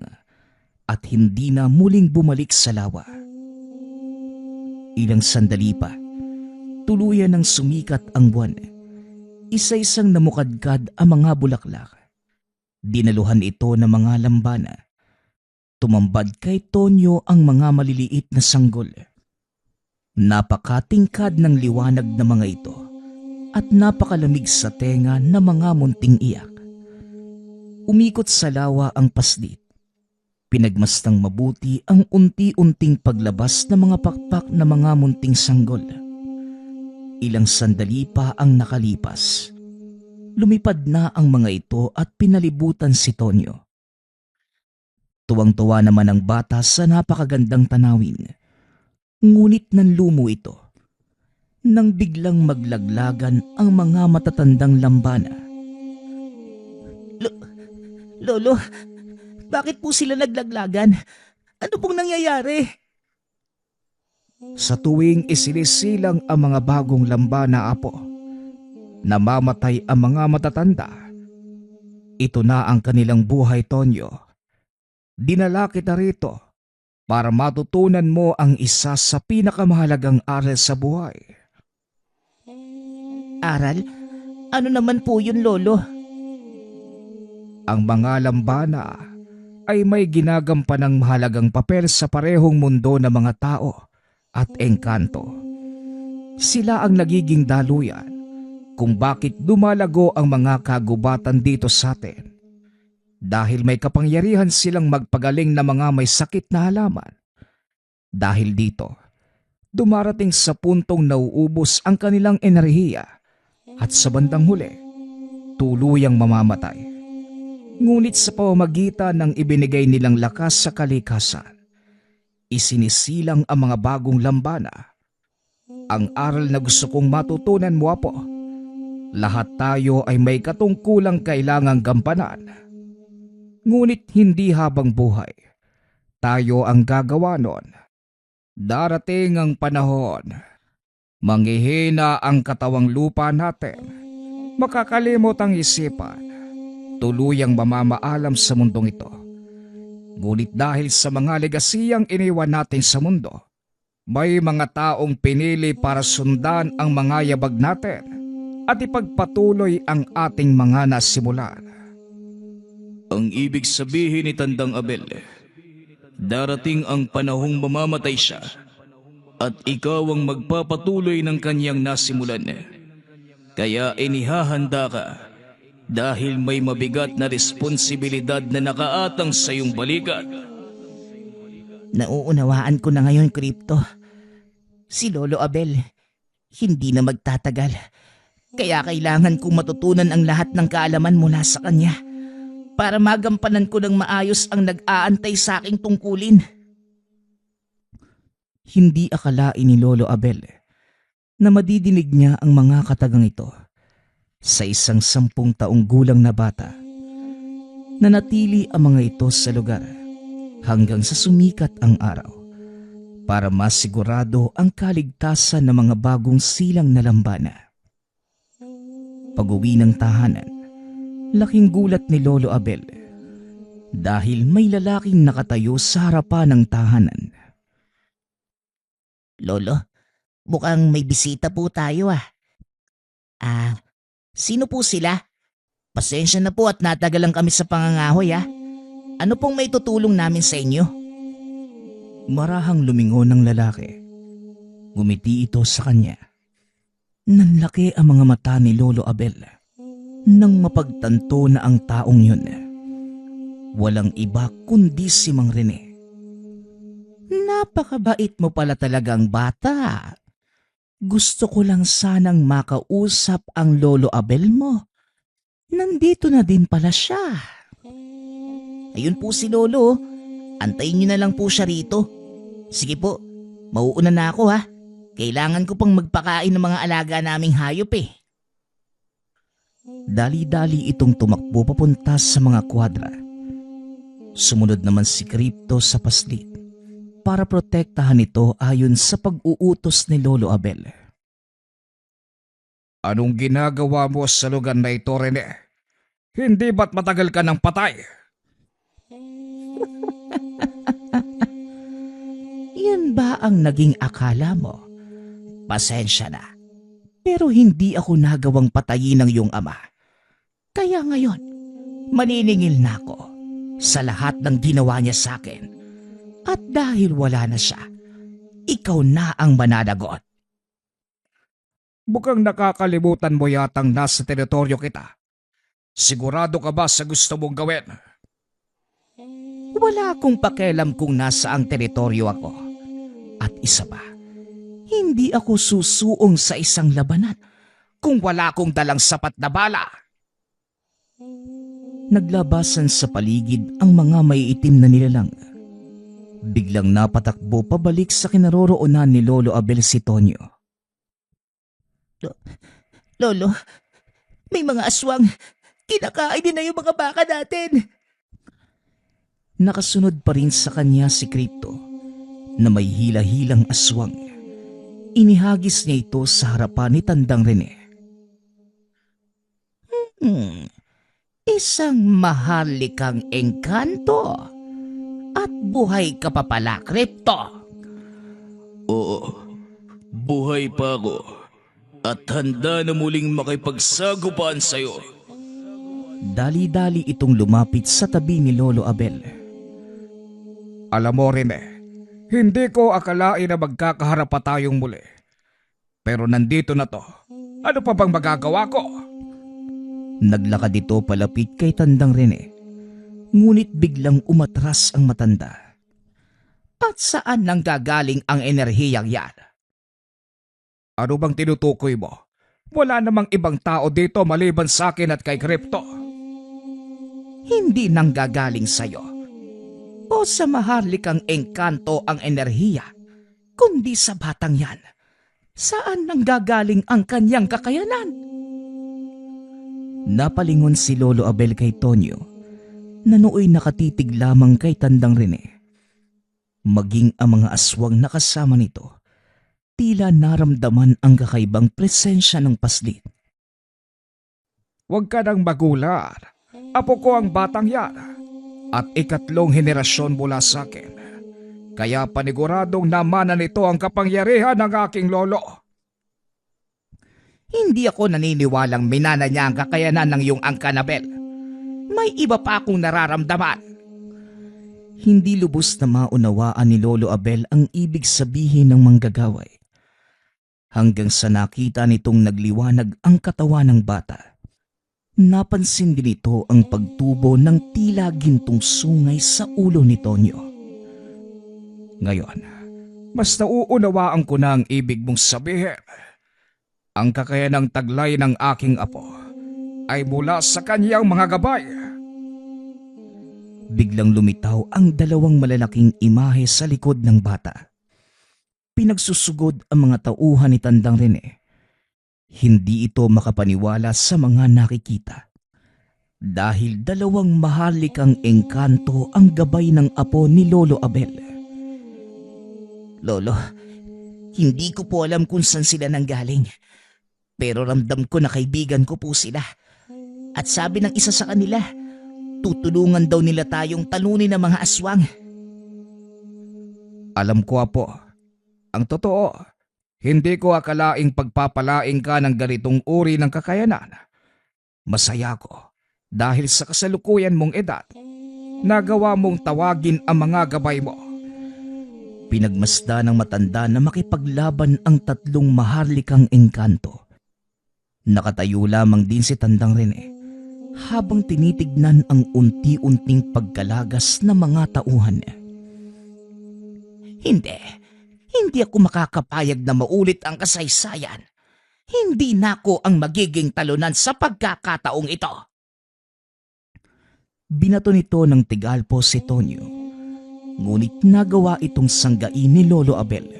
at hindi na muling bumalik sa lawa. Ilang sandali pa, tuluyan ng sumikat ang buwan. Isa-isang namukadkad ang mga bulaklak. Dinaluhan ito ng mga lambana. Tumambad kay Tonyo ang mga maliliit na sanggol. Napakatingkad ng liwanag ng mga ito at napakalamig sa tenga ng mga munting iyak. Umikot sa lawa ang paslit. pinagmastang mabuti ang unti-unting paglabas ng mga pakpak na mga munting sanggol. Ilang sandali pa ang nakalipas. Lumipad na ang mga ito at pinalibutan si Tonyo. Tuwang-tuwa naman ang bata sa napakagandang tanawin. Ngunit nanlumo ito nang biglang maglaglagan ang mga matatandang lambana. Lolo, bakit po sila naglaglagan? Ano pong nangyayari? Sa tuwing isinisilang ang mga bagong lambana, apo, namamatay ang mga matatanda. Ito na ang kanilang buhay, Tonyo. Dinala kita rito para matutunan mo ang isa sa pinakamahalagang aral sa buhay. Aral? Ano naman po yun, Lolo? Ang mga lambana ay may ginagampanang mahalagang papel sa parehong mundo ng mga tao at engkanto. Sila ang nagiging daluyan kung bakit dumalago ang mga kagubatan dito sa atin. Dahil may kapangyarihan silang magpagaling na mga may sakit na halaman. Dahil dito, dumarating sa puntong nauubos ang kanilang enerhiya at sa bandang huli, tuluyang mamamatay. Ngunit sa pamamagitan ng ibinigay nilang lakas sa kalikasan, isinisilang ang mga bagong lambana. Ang aral na gusto kong matutunan mo, apo, lahat tayo ay may katungkulang kailangang gampanan. Ngunit hindi habang buhay. Tayo ang gagawa nun. Darating ang panahon. Manghihina ang katawang lupa natin. Makakalimot ang isipan. Tuluyang mamamaalam sa mundong ito. Ngunit dahil sa mga legasiyang iniwan natin sa mundo, may mga taong pinili para sundan ang mga yabag natin at ipagpatuloy ang ating mga nasimulan. Ang ibig sabihin ni Tandang Abel, darating ang panahong mamamatay siya at ikaw ang magpapatuloy ng kanyang nasimulan. Kaya inihahanda ka dahil may mabigat na responsibilidad na nakaatang sa iyong balikat. Nauunawaan ko na ngayon, Crypto. Si Lolo Abel, hindi na magtatagal. Kaya kailangan kong matutunan ang lahat ng kaalaman mula sa kanya para magampanan ko ng maayos ang nag-aantay sa aking tungkulin. Hindi akalain ni Lolo Abel na madidinig niya ang mga katagang ito sa isang 10 taong gulang na bata. Nanatili ang mga ito sa lugar hanggang sa sumikat ang araw para masigurado ang kaligtasan ng mga bagong silang na lambana. Pag-uwi ng tahanan, laking gulat ni Lolo Abel dahil may lalaking nakatayo sa harapan ng tahanan. Lolo, mukhang may bisita po tayo ah. Sino po sila? Pasensya na po at natagalan kami sa pangangahoy ah. Ano pong may tutulong namin sa inyo? Marahang lumingon ng lalaki. Ngumiti ito sa kanya. Nanlaki ang mga mata ni Lolo Abel nang mapagtanto na ang taong yun walang iba kundi si Mang Rene. Napakabait mo pala talagang bata. Gusto ko lang sanang makausap ang Lolo Abel mo. Nandito na din pala siya. Ayun po si Lolo. Antayin niyo na lang po siya rito. Sige po, mauuna na ako ha. Kailangan ko pang magpakain ng mga alaga naming hayop eh. Dali-dali itong tumakbo papunta sa mga kwadra. Sumunod naman si Crypto sa paslit para protektahan ito ayon sa pag-uutos ni Lolo Abel. Anong ginagawa mo sa lugar na ito, Rene? Hindi ba't matagal ka ng patay? Yan ba ang naging akala mo? Pasensya na. Pero hindi ako nagawang patayin ng iyong ama. Kaya ngayon, maniningil na ako sa lahat ng ginawa niya sa akin. At dahil wala na siya, ikaw na ang mananagot. Mukhang nakakalimutan mo yatang nasa teritoryo kita. Sigurado ka ba sa gusto mong gawin? Wala akong pakialam kung nasaang teritoryo ako. At isa pa, hindi ako susuong sa isang labanan kung wala akong dalang sapat na bala. Naglabasan sa paligid ang mga maiitim na nilalang. Biglang napatakbo pabalik sa kinaroroonan ni Lolo Abel si Tonyo. Lolo, may mga aswang. Kinakain din na yung mga baka natin. Nakasunod pa rin sa kanya si Crypto na may hila-hilang aswang. Inihagis niya ito sa harapan ni Tandang Rene. Isang mahalikang engkanto. At buhay ka pa pala, Crypto. Oo, buhay pa ako at handa na muling makipagsagupaan sa'yo. Dali-dali itong lumapit sa tabi ni Lolo Abel. Alam mo, Rene, hindi ko akalain na magkakaharap pa tayong muli. Pero nandito na to. Ano pa bang magagawa ko? Naglakad ito palapit kay Tandang Rene. Ngunit biglang umatras ang matanda. At saan nang gagaling ang enerhiyang yan? Ano bang tinutukoy mo? Wala namang ibang tao dito maliban sa akin at kay Crypto. Hindi nang gagaling sa'yo o sa maharlikang engkanto ang enerhiya, kundi sa batang yan. Saan nang gagaling ang kanyang kakayanan? Napalingon si Lolo Abel kay Tonyo na nooy nakatitig lamang kay Tandang Rene. Maging ang mga aswang na kasama nito, tila naramdaman ang kakaibang presensya ng paslit. Huwag ka nang magulat. Apo ko ang batang yan. At ikatlong henerasyon mula sa akin. Kaya paniguradong namana nito ang kapangyarihan ng aking lolo. Hindi ako naniniwalang minana niya ang kakayanan ng iyong angkan, Abel. May iba pa akong nararamdaman. Hindi lubos na maunawaan ni Lolo Abel ang ibig sabihin ng manggagaway. Hanggang sa nakita nitong nagliwanag ang katawan ng bata. Napansin din ito ang pagtubo ng tila gintong sungay sa ulo ni Tonyo. Ngayon, mas nauunawaan ko na ang ibig mong sabihin. Ang kakayanang taglay ng aking apo ay mula sa kanyang mga gabay. Biglang lumitaw ang dalawang malalaking imahe sa likod ng bata. Pinagsusugod ang mga tauhan ni Tandang Rene. Hindi ito makapaniwala sa mga nakikita. Dahil dalawang maharlikang engkanto ang gabay ng apo ni Lolo Abel. Lolo, hindi ko po alam kung saan sila nanggaling. Pero ramdam ko na kaibigan ko po sila. At sabi ng isa sa kanila, tutulungan daw nila tayong talunin ng mga aswang. Alam ko, apo. Ang totoo, hindi ko akalaing pagpapalaing ka ng ganitong uri ng kakayanan. Masaya ko dahil sa kasalukuyan mong edad, nagawa mong tawagin ang mga gabay mo. Pinagmasda ng matanda na makipaglaban ang tatlong maharlikang engkanto. Nakatayo lamang din si Tandang Rene habang tinitignan ang unti-unting pagkalagas ng mga tauhan. Hindi ako makakapayag na maulit ang kasaysayan. Hindi na ako ang magiging talunan sa pagkakataong ito. Binato nito ng tigalpo si Tonyo, ngunit nagawa itong sanggain ni Lolo Abel.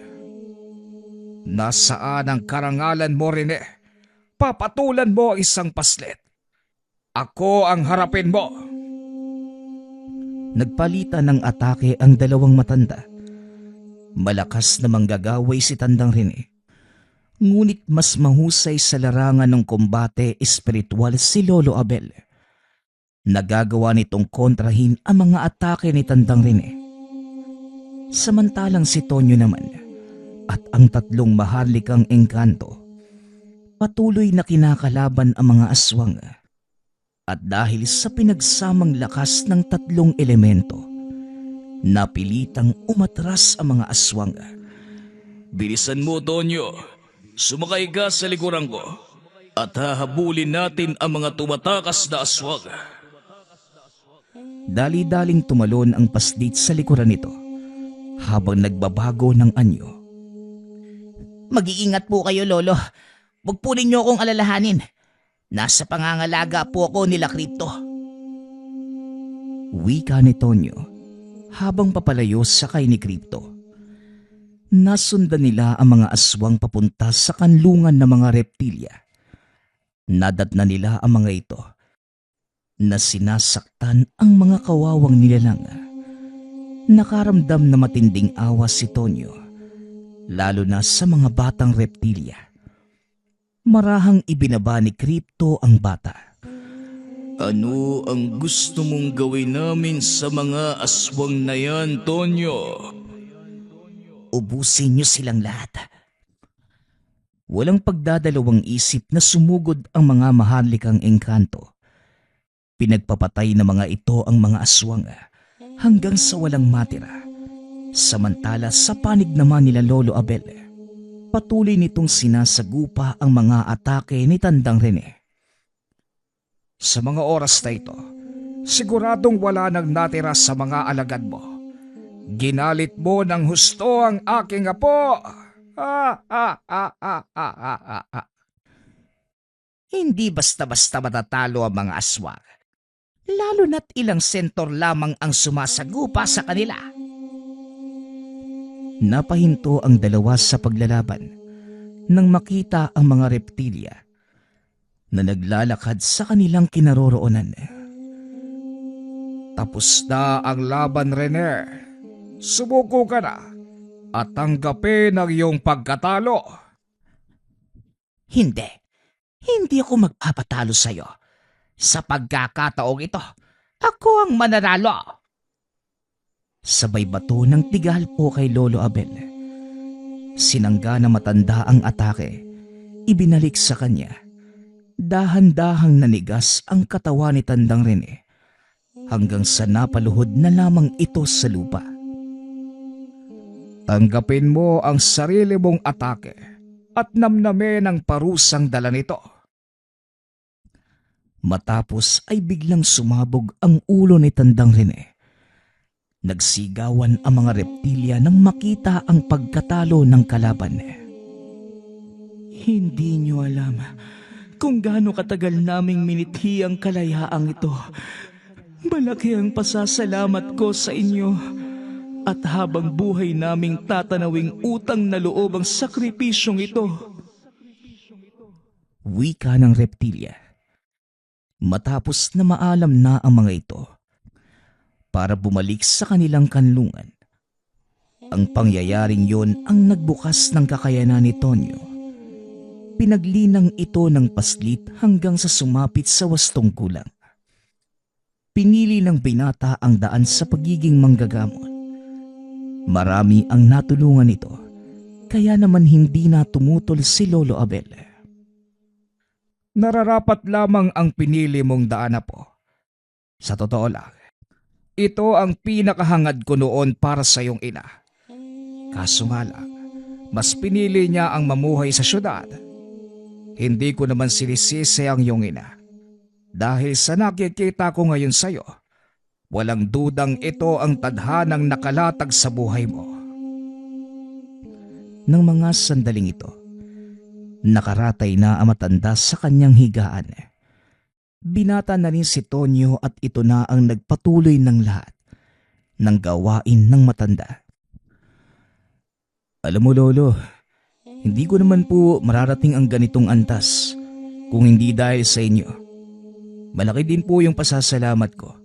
Nasaan ang karangalan mo, Rene? Papatulan mo ang isang paslit. Ako ang harapin mo. Nagpalitan ng atake ang dalawang matanda. Malakas na manggagaway si Tandang Rene. Ngunit mas mahusay sa larangan ng kombate espiritual si Lolo Abel. Nagagawa nitong kontrahin ang mga atake ni Tandang Rene. Samantalang si Tonyo naman at ang tatlong maharlikang engkanto patuloy na kinakalaban ang mga aswang. At dahil sa pinagsamang lakas ng tatlong elemento, napilitang umatras ang mga aswang. Bilisan mo, Tonyo. Sumakay ka sa likuran ko at hahabulin natin ang mga tumatakas na aswang. Dali-daling tumalon ang paslit sa likuran nito habang nagbabago ng anyo. Mag-iingat po kayo, Lolo. Huwag po ninyo akong alalahanin. Nasa pangangalaga po ako nila Crypto. Wika ni Tonyo habang papalayo sakay ni Crypto. Nasundan nila ang mga aswang papunta sa kanlungan ng mga reptilya. Nadatna nila ang mga ito na sinasaktan ang mga kawawang nilalang. Nakaramdam na matinding awa si Tonyo, lalo na sa mga batang reptilya. Marahang ibinaba ni Crypto ang bata. Ano ang gusto mong gawin namin sa mga aswang na yan, Tonyo? Ubusin niyo silang lahat. Walang pagdadalawang isip na sumugod ang mga maharlikang engkanto. Pinagpapatay ng mga ito ang mga aswang hanggang sa walang matira. Samantala sa panig naman nila Lolo Abel, patuloy nitong sinasagupa ang mga atake ni Tandang Rene. Sa mga oras na ito, siguradong wala nang natira sa mga alagad mo. Ginalit mo ng husto ang aking apo. Hindi basta-basta matatalo ang mga aswang. Lalo na't ilang sentor lamang ang sumasagupa sa kanila. Napahinto ang dalawa sa paglalaban nang makita ang mga reptilya na naglalakad sa kanilang kinaroroonan. Tapos na ang laban, Rene. Sumuko ka na at tanggapin ang iyong pagkatalo. Hindi. Hindi ako magpapatalo sa'yo. Sa pagkakataong ito, ako ang mananalo. Sabay bato ng tigal po kay Lolo Abel. Sinangga na matanda ang atake. Ibinalik sa kanya. Dahan-dahang nanigas ang katawan ni Tandang Rene hanggang sa napaluhod na lamang ito sa lupa. Tanggapin mo ang sarili mong atake at namnamin ang parusang dala nito. Matapos ay biglang sumabog ang ulo ni Tandang Rene. Nagsigawan ang mga reptilya nang makita ang pagkatalo ng kalaban. Hindi niyo alam kung gaano katagal naming minithi ang kalayaang ito. Malaki ang pasasalamat ko sa inyo. At habang buhay naming tatanawing utang na loob ang sakripisyong ito. Wika ng reptilya. Matapos na maalam na ang mga ito, para bumalik sa kanilang kanlungan. Ang pangyayaring yon ang nagbukas ng kakayanan ni Tonyo. Pinaglinang ito ng paslit hanggang sa sumapit sa wastong kulang. Pinili ng binata ang daan sa pagiging manggagamot. Marami ang natulungan nito, kaya naman hindi na tumutol si Lolo Abel. Nararapat lamang ang pinili mong daan, Apo. Sa totoo lang, ito ang pinakahangad ko noon para sa iyong ina. Kaso nga lang, mas pinili niya ang mamuhay sa syudad. Hindi ko naman sinisisi ang iyong ina. Dahil sa nakikita ko ngayon sa iyo, walang dudang ito ang tadhanang nakalatag sa buhay mo. Nang mga sandaling ito, nakaratay na ang matanda sa kanyang higaan. Binata na rin si Tonyo at ito na ang nagpatuloy ng lahat ng gawain ng matanda. Alam mo, Lolo, hindi ko naman po mararating ang ganitong antas kung hindi dahil sa inyo. Malaki din po yung pasasalamat ko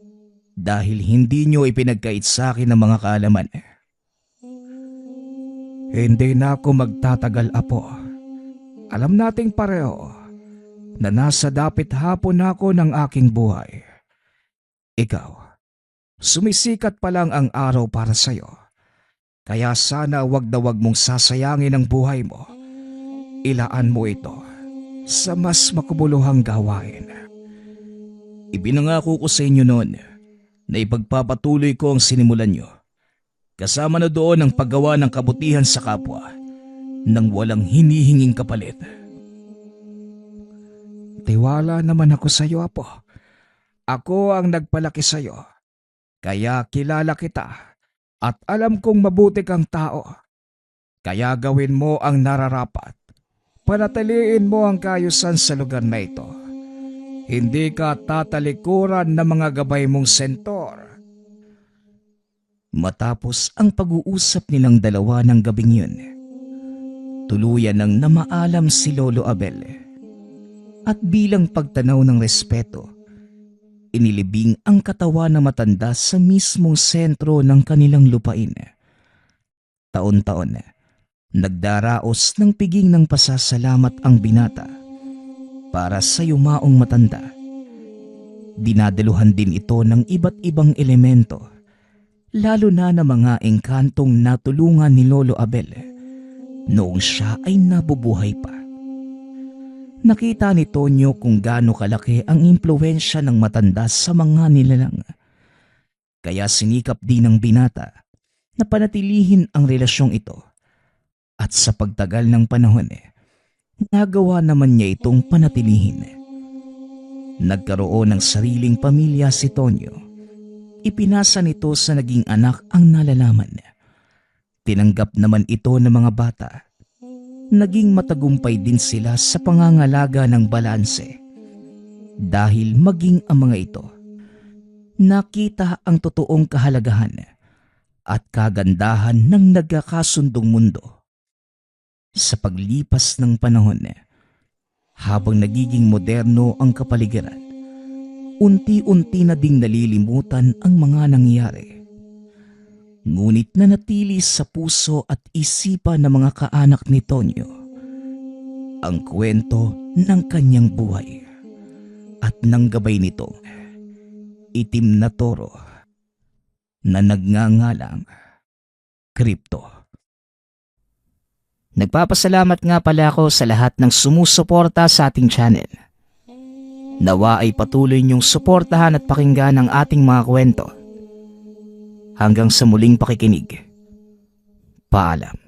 dahil hindi nyo ipinagkait sa akin ng mga kaalaman. Hindi na ako magtatagal, Apo. Alam nating pareho na nasa dapit hapon ako ng aking buhay. Ikaw, sumisikat pa lang ang araw para sa'yo. Kaya sana wag na wag mong sasayangin ang buhay mo. Ilaan mo ito sa mas makabuluhang gawain. Ibinangako ko sa inyo noon na ipagpapatuloy ko ang sinimulan nyo. Kasama na doon ang paggawa ng kabutihan sa kapwa nang walang hinihinging kapalit. Tiwala naman ako sa iyo, Apo. Ako ang nagpalaki sa iyo Kaya kilala kita at alam kong mabuti kang tao. Kaya gawin mo ang nararapat. Panatiliin mo ang kaayusan sa lugar na ito. Hindi ka tatalikuran ng mga gabay mong sentor. Matapos ang pag-uusap nilang dalawa ng gabing yun, tuluyan nang namaalam si Lolo Abel. At bilang pagtanaw ng respeto, inilibing ang katawan ng matanda sa mismong sentro ng kanilang lupain. Taon-taon, nagdaraos ng piging ng pasasalamat ang binata para sa yumaong matanda. Dinadaluhan din ito ng iba't ibang elemento, lalo na ng mga engkantong natulungan ni Lolo Abel noong siya ay nabubuhay pa. Nakita ni Tonyo kung gaano kalaki ang impluwensya ng matanda sa mga nilalang. Kaya sinikap din ng binata na panatilihin ang relasyong ito. At sa pagtagal ng panahon, nagawa naman niya itong panatilihin. Nagkaroon ng sariling pamilya si Tonyo. Ipinasa nito sa naging anak ang nalalaman. Tinanggap naman ito ng mga bata. Naging matagumpay din sila sa pangangalaga ng balanse. Dahil maging ang mga ito, nakita ang totoong kahalagahan at kagandahan ng nagkakasundong mundo. Sa paglipas ng panahon, habang nagiging moderno ang kapaligiran, unti-unti na ding nalilimutan ang mga nangyari. Ngunit nanatili sa puso at isipan ng mga kaanak ni Tonyo ang kwento ng kanyang buhay at ng gabay nitong itim na toro na nagngangalang Kripto. Nagpapasalamat nga pala ako sa lahat ng sumusuporta sa ating channel. Nawa ay patuloy niyong suportahan at pakinggan ang ating mga kwento. Hanggang sa muling pakikinig. Paalam.